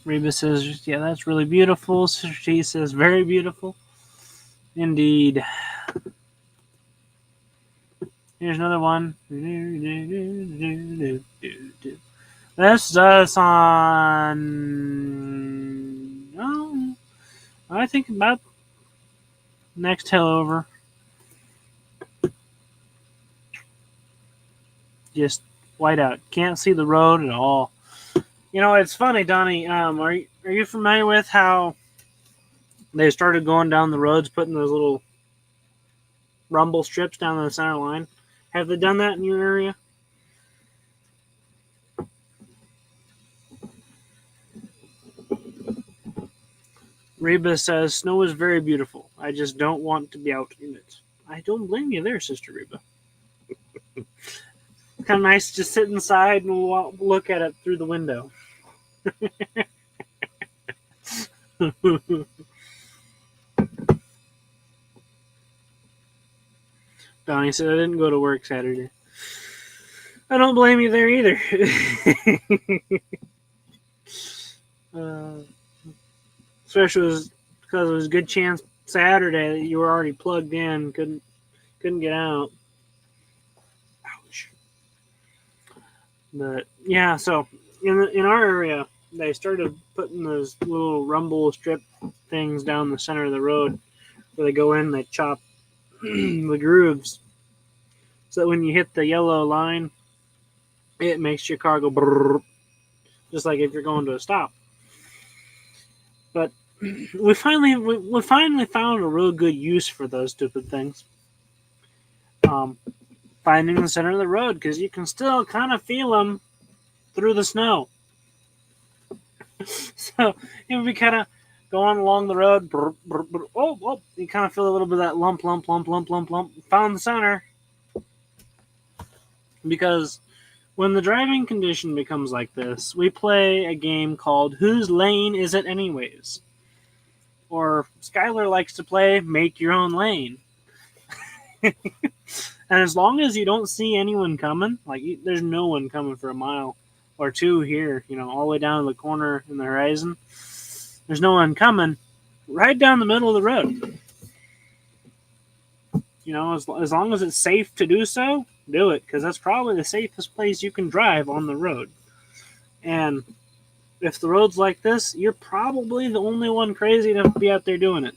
Reba says, "Yeah, that's really beautiful." She says, "Very beautiful." Indeed. Here's another one. This is us on, I think about next hill over. Just white out. Can't see the road at all. It's funny, Donnie. Are you familiar with how they started going down the roads, putting those little rumble strips down the center line? Have they done that in your area? Reba says, "Snow is very beautiful. I just don't want to be out in it." I don't blame you there, Sister Reba. Kind of nice to just sit inside and look at it through the window. Donnie said, "I didn't go to work Saturday." I don't blame you there either. Especially because it was a good chance Saturday that you were already plugged in, couldn't get out. Ouch. But yeah, so in our area, they started putting those little rumble strip things down the center of the road where they go in, they chop the grooves, so that when you hit the yellow line, it makes your car go brrr, just like if you're going to a stop. But we finally found a real good use for those stupid things. Finding the center of the road, because you can still kind of feel them through the snow. So it would be kind of going along the road. Brr, brr, brr, oh, you kind of feel a little bit of that lump. Found the center. Because when the driving condition becomes like this, we play a game called Whose Lane Is It Anyways? Or Skylar likes to play Make Your Own Lane. And as long as you don't see anyone coming, like there's no one coming for a mile or two here, all the way down to the corner in the horizon. There's no one coming. Right down the middle of the road. As long as it's safe to do so, do it, because that's probably the safest place you can drive on the road. And if the road's like this, you're probably the only one crazy enough to be out there doing it.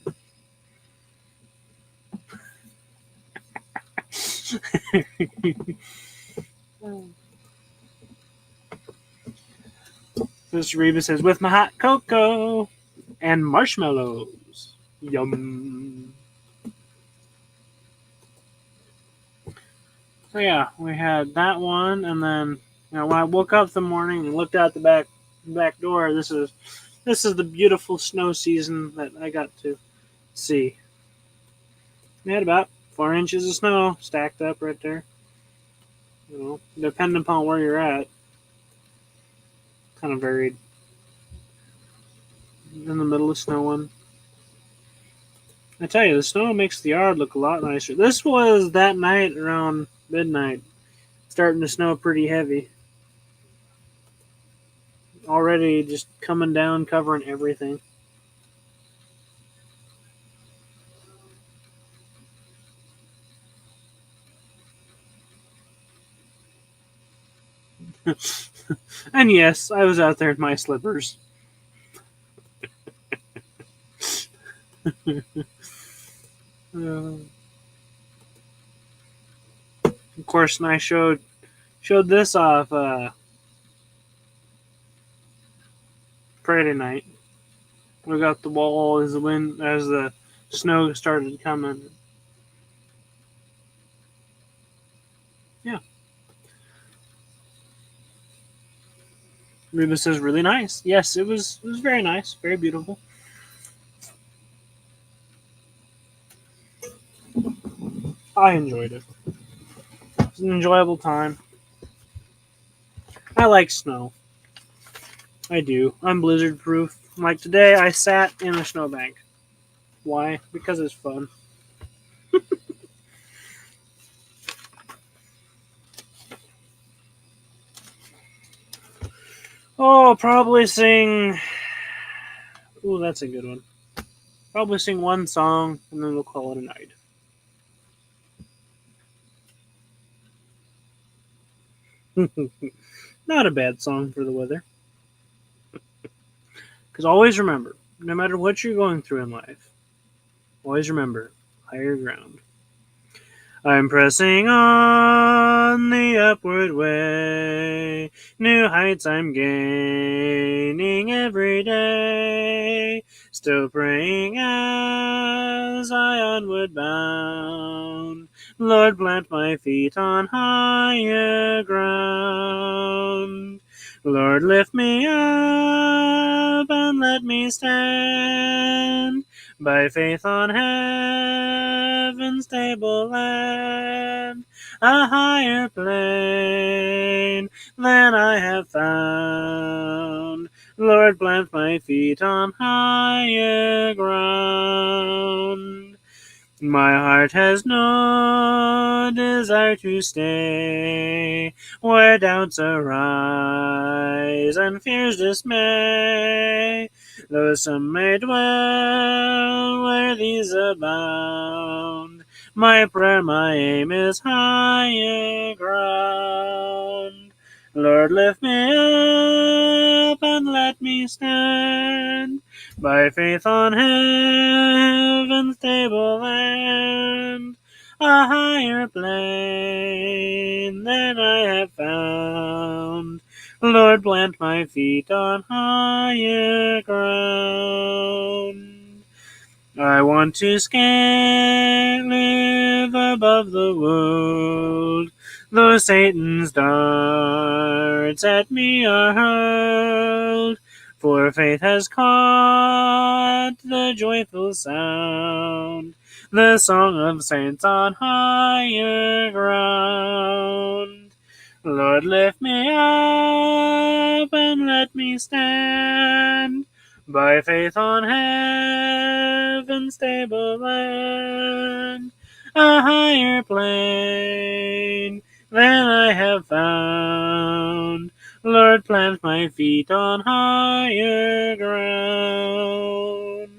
This Reba says, with my hot cocoa and marshmallows. Yum. So yeah, we had that one, and then when I woke up the morning and looked out the back door, this is the beautiful snow season that I got to see. We had about 4 inches of snow stacked up right there. Depending upon where you're at, kind of varied. In the middle of snowing. I tell you, the snow makes the yard look a lot nicer. This was that night around midnight, starting to snow pretty heavy. Already just coming down, covering everything. And yes, I was out there in my slippers. Of course, and I showed this off Friday night. We got the wall as the snow started coming. Yeah. Reba says really nice. Yes, it was very nice, very beautiful. I enjoyed it. It was an enjoyable time. I like snow. I do. I'm blizzard proof. Like today, I sat in a snowbank. Why? Because it's fun. Oh, I'll probably sing. Ooh, that's a good one. Probably sing one song and then we'll call it a night. Not a bad song for the weather. Because always remember, no matter what you're going through in life, always remember, higher ground. I'm pressing on the upward way. New heights I'm gaining every day. Still praying as I onward bound. Lord, plant my feet on higher ground. Lord, lift me up and let me stand by faith on heaven's stable land, a higher plane than I have found. Lord, plant my feet on higher ground. My heart has no desire to stay where doubts arise and fears dismay, though some may dwell where these abound. My prayer, my aim is higher ground. Lord, lift me up and let me stand by faith on heaven's stable land, a higher plane than I have found. Lord, plant my feet on higher ground. I want to live above the world, though Satan's darts at me are hurled. For faith has caught the joyful sound, the song of saints on higher ground. Lord, lift me up and let me stand by faith on heaven's stable land, a higher plane than I have found. Lord, plant my feet on higher ground.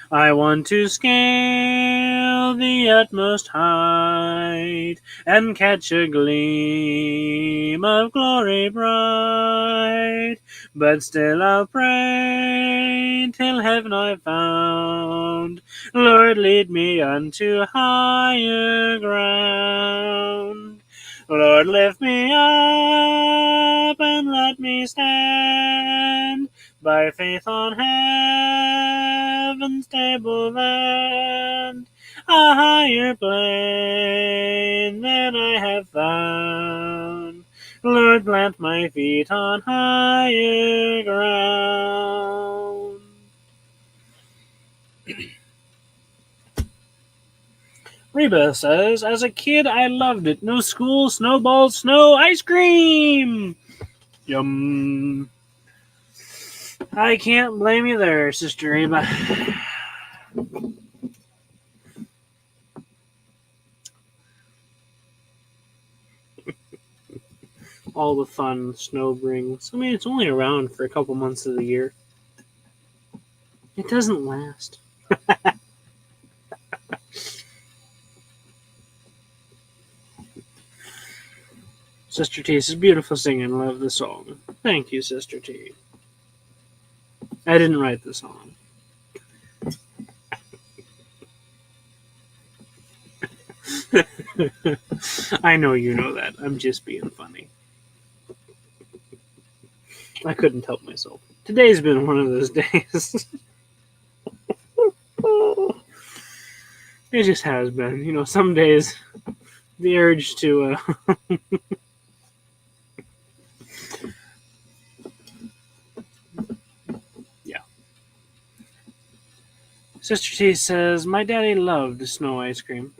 I want to scale the utmost height and catch a gleam of glory bright. But still I'll pray till heaven I've found. Lord, lead me unto higher ground. Lord, lift me up and let me stand by faith on heaven's stable land, a higher plane than I have found. Lord, plant my feet on higher ground. Reba says, as a kid, I loved it. No school, snowballs, snow, ice cream. Yum. I can't blame you there, Sister Reba. All the fun snow brings. I mean, it's only around for a couple months of the year. It doesn't last. Sister T says, beautiful singing. Love the song. Thank you, Sister T. I didn't write the song. I know you know that. I'm just being funny. I couldn't help myself. Today's been one of those days. It just has been. You know, some days the urge to yeah. Sister T says, my daddy loved snow ice cream.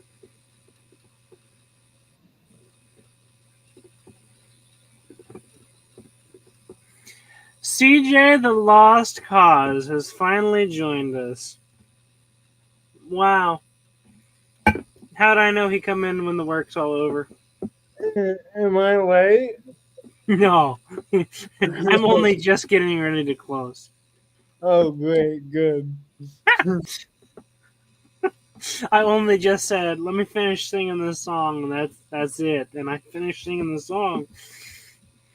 CJ the Lost Cause has finally joined us. Wow. How'd I know he come in when the work's all over? Am I late? No. I'm only just getting ready to close. Oh, great, good. I only just said, let me finish singing this song, and that's it. And I finished singing the song.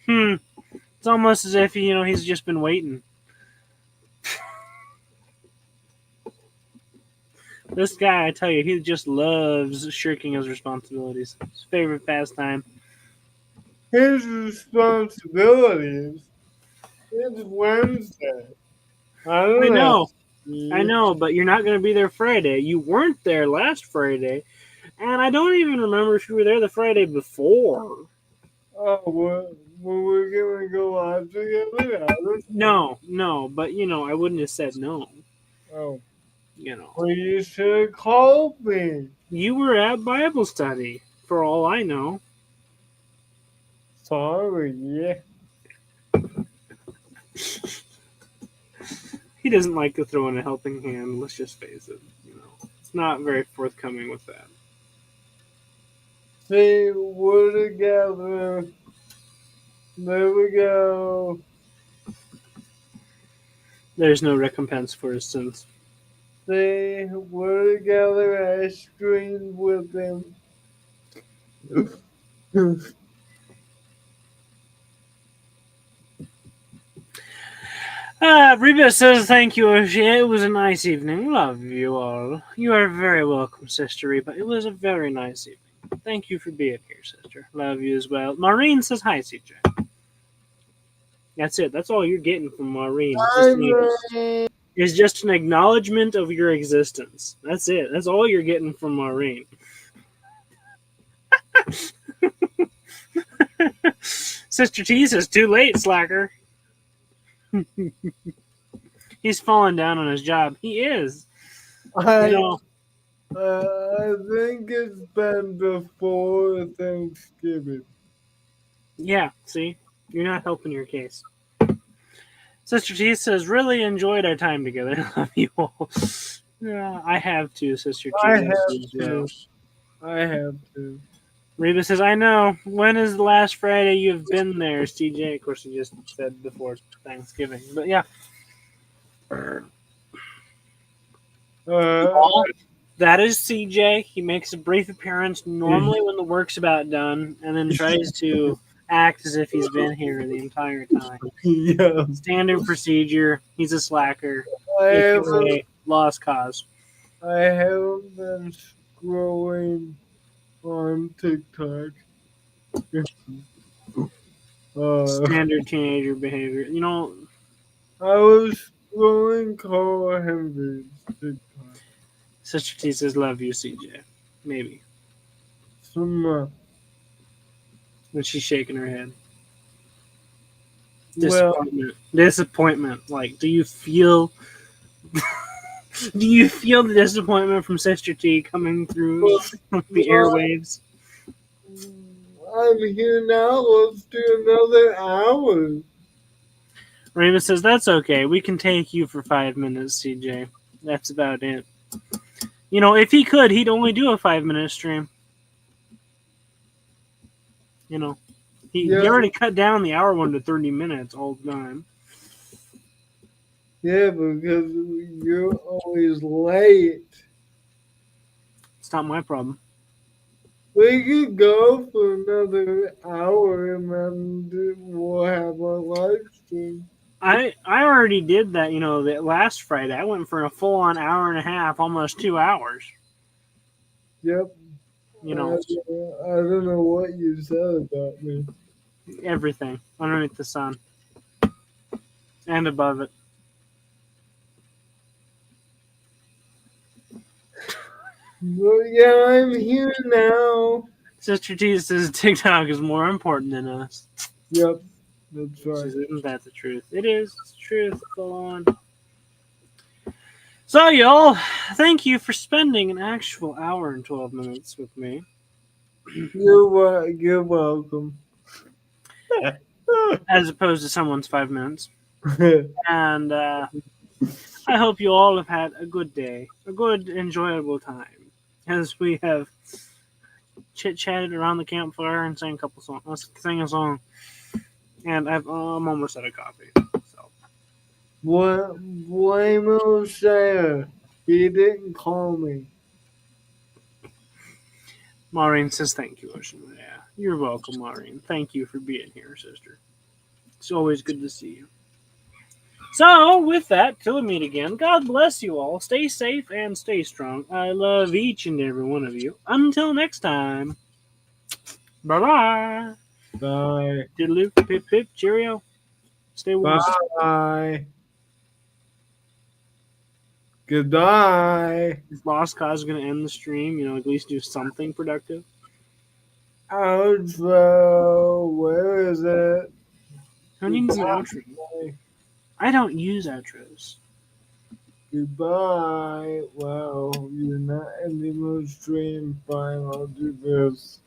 It's almost as if, he's just been waiting. This guy, I tell you, he just loves shirking his responsibilities. His favorite pastime. His responsibilities. It's Wednesday. I know, but you're not going to be there Friday. You weren't there last Friday, and I don't even remember if you were there the Friday before. Oh, we're going to go live together? No, but, I wouldn't have said no. Oh. Well, you should have called me. You were at Bible study, for all I know. Sorry, yeah. He doesn't like to throw in a helping hand, let's just face it. It's not very forthcoming with that. See, we're together. There we go. There's no recompense for his sins. See, we're together. I screamed with him. Reba says, thank you, Oshie. It was a nice evening. Love you all. You are very welcome, Sister Reba. It was a very nice evening. Thank you for being here, sister. Love you as well. Maureen says, hi, CJ. That's it. That's all you're getting from Maureen. It's just an acknowledgement of your existence. That's it. That's all you're getting from Maureen. Sister T says, too late, slacker. He's falling down on his job. He is. I think it's been before Thanksgiving. Yeah, see? You're not helping your case. Sister T says, really enjoyed our time together. Love you all. Yeah, I have to, Sister T. I Loves have you as well. to. I have to. Reba says, I know. When is the last Friday you've been there, CJ? Of course, he just said before Thanksgiving. But yeah. Uh, Well, that is CJ. He makes a brief appearance normally when the work's about done, and then tries to act as if he's been here the entire time. yeah. Standard procedure. He's a slacker, I haven't. aka lost cause. I haven't been scrolling on TikTok. Standard teenager behavior. You know, I was scrolling Carl Henry's TikTok. Sister T says, love you, CJ. Maybe. Some, When she's shaking her head. well, Disappointment. Like, do you feel the disappointment from Sister T coming through the well, airwaves? I'm here now. Let's do another hour. Raven says, that's okay. We can take you for 5 minutes, CJ. That's about it. You know, if he could, he'd only do a 5-minute stream. You know, he already cut down the hour one to 30 minutes all the time. Yeah, because you're always late. It's not my problem. We could go for another hour and then we'll have a live stream. I already did that, you know, that last Friday. I went for a full on hour and a half, almost 2 hours. Yep. You know, I don't know what you said about me. everything underneath the sun and above it. Well, yeah, I'm here now. Sister T says TikTok is more important than us. Yep, that's right. Isn't that the truth? It is. It's the truth. Go on. So, y'all, thank you for spending an actual hour and 12 minutes with me. You're welcome. As opposed to someone's 5 minutes. And I hope you all have had a good day, a good, enjoyable time, as we have chit-chatted around the campfire and sang a song. And I'm almost out of coffee. So. Blame O'Shea. He didn't call me. Maureen says, thank you, Ocean. Yeah, you're welcome, Maureen. Thank you for being here, sister. It's always good to see you. So, with that, till we meet again, God bless you all. Stay safe and stay strong. I love each and every one of you. Until next time. Bye-bye. Bye. Diddaloo, pip, pip, cheerio. Stay warm. Bye. Goodbye. If Lost Cause is going to end the stream, you know, at least do something productive. Outro. Where is it? Who needs an outro? I don't use outros. Goodbye. Well, you're not ending the stream. Fine, I'll do this.